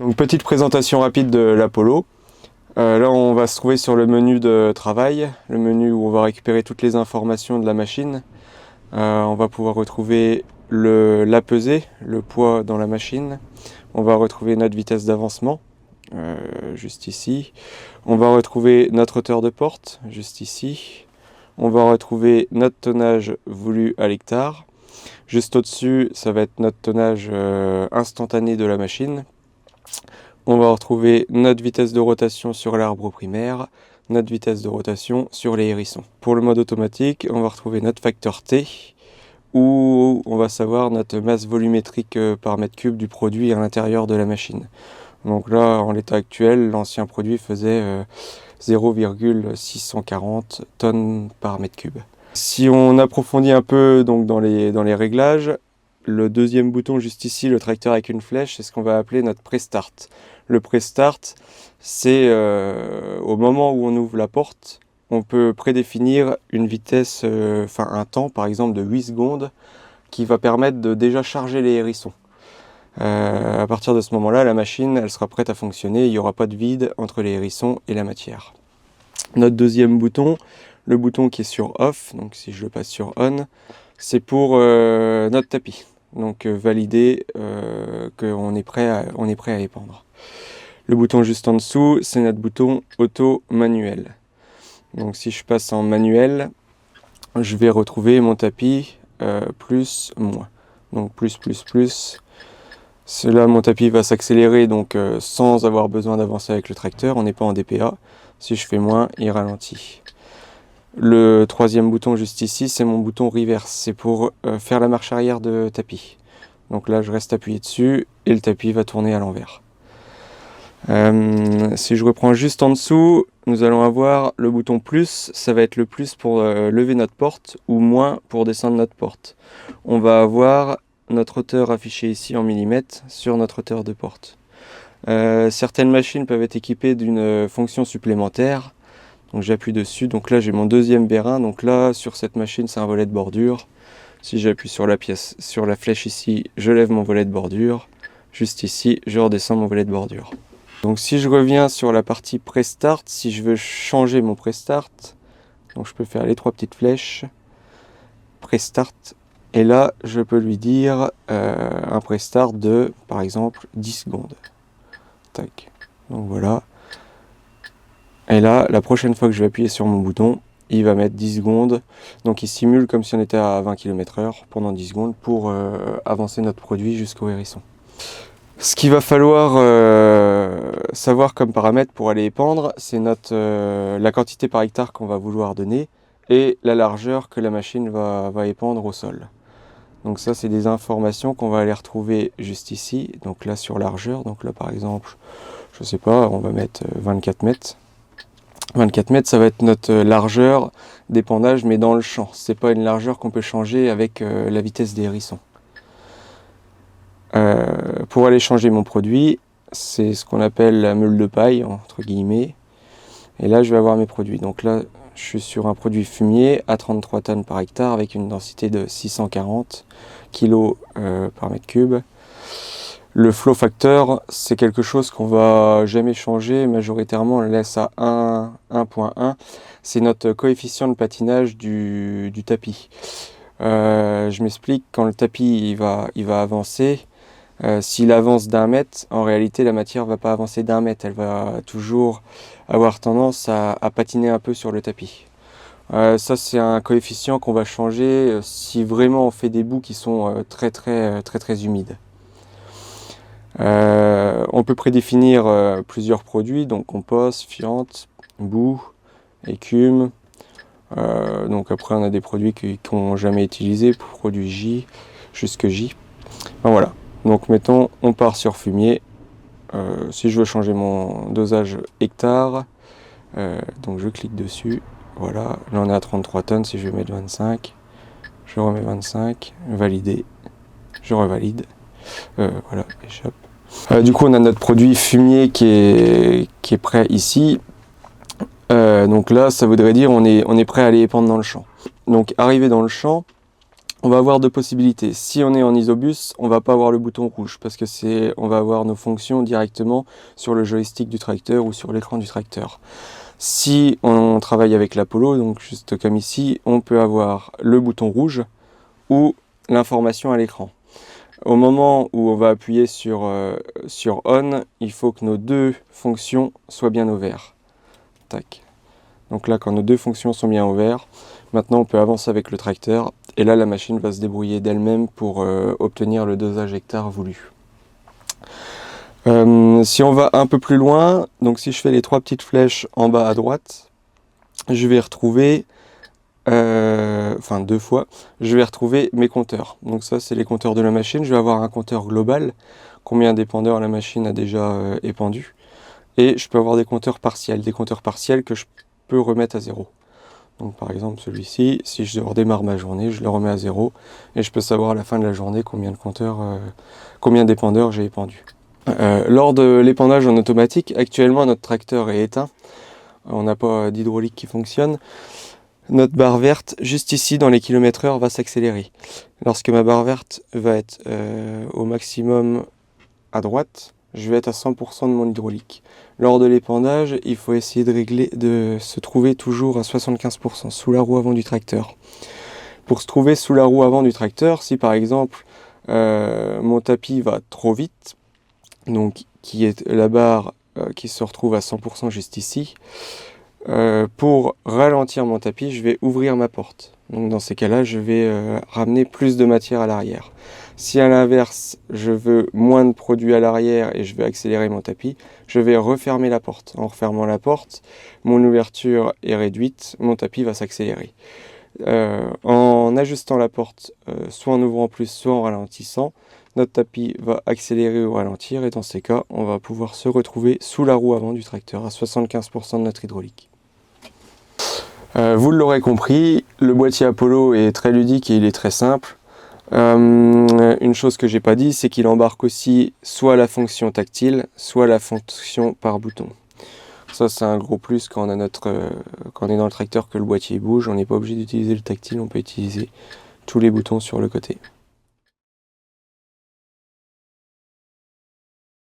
Donc petite présentation rapide de l'Apollo. Là on va se trouver sur le menu de travail, le menu où on va récupérer toutes les informations de la machine. On va pouvoir retrouver la pesée, le poids dans la machine. On va retrouver notre vitesse d'avancement, juste ici. On va retrouver notre hauteur de porte, juste ici. On va retrouver notre tonnage voulu à l'hectare. Juste au-dessus, ça va être notre tonnage instantané de la machine. On va retrouver notre vitesse de rotation sur l'arbre primaire, notre vitesse de rotation sur les hérissons. Pour le mode automatique, on va retrouver notre facteur T, où on va savoir notre masse volumétrique par mètre cube du produit à l'intérieur de la machine. Donc là, en l'état actuel, l'ancien produit faisait 0,640 tonnes par mètre cube. Si on approfondit un peu donc, dans les réglages, le deuxième bouton juste ici, le tracteur avec une flèche, c'est ce qu'on va appeler notre pré-start. Le pré-start, c'est au moment où on ouvre la porte, on peut prédéfinir une vitesse, un temps par exemple de 8 secondes qui va permettre de déjà charger les hérissons. À partir de ce moment-là, la machine elle sera prête à fonctionner, il n'y aura pas de vide entre les hérissons et la matière. Notre deuxième bouton, le bouton qui est sur off, donc si je le passe sur on, c'est pour notre tapis. Donc valider qu'on est prêt à épandre. Le bouton juste en dessous, c'est notre bouton auto manuel. Donc si je passe en manuel, je vais retrouver mon tapis plus, moins. Donc plus. Là, mon tapis va s'accélérer donc sans avoir besoin d'avancer avec le tracteur, on n'est pas en DPA. Si je fais moins, il ralentit. Le troisième bouton juste ici, c'est mon bouton reverse. C'est pour faire la marche arrière de tapis. Donc là, je reste appuyé dessus et le tapis va tourner à l'envers. Si je reprends juste en dessous, nous allons avoir le bouton plus. Ça va être le plus pour lever notre porte ou moins pour descendre notre porte. On va avoir notre hauteur affichée ici en millimètres sur notre hauteur de porte. Certaines machines peuvent être équipées d'une fonction supplémentaire. Donc j'appuie dessus, donc là j'ai mon deuxième bérin, donc là sur cette machine c'est un volet de bordure. Si j'appuie sur la flèche ici, je lève mon volet de bordure. Juste ici, je redescends mon volet de bordure. Donc si je reviens sur la partie pré-start, si je veux changer mon pré-start, donc je peux faire les trois petites flèches, pré-start, et là je peux lui dire un pré-start de par exemple 10 secondes. Tac, donc voilà. Et là, la prochaine fois que je vais appuyer sur mon bouton, il va mettre 10 secondes. Donc il simule comme si on était à 20 km/h pendant 10 secondes pour avancer notre produit jusqu'au hérisson. Ce qu'il va falloir savoir comme paramètre pour aller épandre, c'est la quantité par hectare qu'on va vouloir donner et la largeur que la machine va épandre au sol. Donc ça, c'est des informations qu'on va aller retrouver juste ici. Donc là, sur largeur, donc là par exemple, je sais pas, on va mettre 24 mètres. 24 mètres, ça va être notre largeur d'épandage, mais dans le champ. C'est pas une largeur qu'on peut changer avec la vitesse des hérissons. Pour aller changer mon produit, c'est ce qu'on appelle la meule de paille, entre guillemets. Et là, je vais avoir mes produits. Donc là, je suis sur un produit fumier à 33 tonnes par hectare avec une densité de 640 kg par mètre cube. Le flow factor, c'est quelque chose qu'on va jamais changer. Majoritairement, on le laisse à 1.1. C'est notre coefficient de patinage du tapis. Je m'explique, quand le tapis il va avancer, s'il avance d'1 mètre, en réalité la matière ne va pas avancer d'1 mètre. Elle va toujours avoir tendance à patiner un peu sur le tapis. Ça, c'est un coefficient qu'on va changer si vraiment on fait des boues qui sont très humides. On peut prédéfinir plusieurs produits, donc compost, fiente, boue, écume. Donc après on a des produits qui n'ont jamais utilisé, produit J, jusque J. Enfin, voilà, donc mettons on part sur fumier. Si je veux changer mon dosage hectare, donc je clique dessus, voilà, là on est à 33 tonnes, si je vais mettre 25, je remets 25, valider, je revalide, voilà, échappe. Du coup on a notre produit fumier qui est prêt ici. Donc là ça voudrait dire on est prêt à aller épandre dans le champ. Donc arrivé dans le champ, On va avoir deux possibilités. Si on est en isobus, on va pas avoir le bouton rouge parce que on va avoir nos fonctions directement sur le joystick du tracteur ou sur l'écran du tracteur. Si on travaille avec l'Apollo, donc juste comme ici, on peut avoir le bouton rouge ou l'information à l'écran. Au moment où on va appuyer sur On, il faut que nos deux fonctions soient bien au vert. Tac. Donc là, quand nos deux fonctions sont bien au vert, maintenant on peut avancer avec le tracteur. Et là, la machine va se débrouiller d'elle-même pour obtenir le dosage hectare voulu. Si on va un peu plus loin, donc si je fais les trois petites flèches en bas à droite, je vais retrouver, enfin deux fois, je vais retrouver mes compteurs. Donc ça, c'est les compteurs de la machine. Je vais avoir un compteur global, combien d'épandeurs la machine a déjà épandu. Et je peux avoir des compteurs partiels que je peux remettre à zéro. Donc par exemple celui-ci, si je redémarre ma journée, je le remets à 0 et je peux savoir à la fin de la journée combien d'épandeurs j'ai épandu. Lors de l'épandage en automatique, actuellement notre tracteur est éteint, on n'a pas d'hydraulique qui fonctionne. Notre barre verte, juste ici dans les km/h, va s'accélérer. Lorsque ma barre verte va être au maximum à droite, je vais être à 100% de mon hydraulique. Lors de l'épandage, il faut essayer de se trouver toujours à 75% sous la roue avant du tracteur. Pour se trouver sous la roue avant du tracteur, si par exemple mon tapis va trop vite, donc qui est la barre qui se retrouve à 100% juste ici, pour ralentir mon tapis, je vais ouvrir ma porte. Donc dans ces cas-là, je vais ramener plus de matière à l'arrière. Si à l'inverse, je veux moins de produits à l'arrière et je veux accélérer mon tapis, je vais refermer la porte. En refermant la porte, mon ouverture est réduite, mon tapis va s'accélérer. En ajustant la porte, soit en ouvrant plus, soit en ralentissant, notre tapis va accélérer ou ralentir et dans ces cas, on va pouvoir se retrouver sous la roue avant du tracteur à 75% de notre hydraulique. Vous l'aurez compris, le boîtier Apollo est très ludique et il est très simple. Une chose que j'ai pas dit, c'est qu'il embarque aussi soit la fonction tactile, soit la fonction par bouton. Ça c'est un gros plus quand on est dans le tracteur que le boîtier bouge, on n'est pas obligé d'utiliser le tactile, on peut utiliser tous les boutons sur le côté.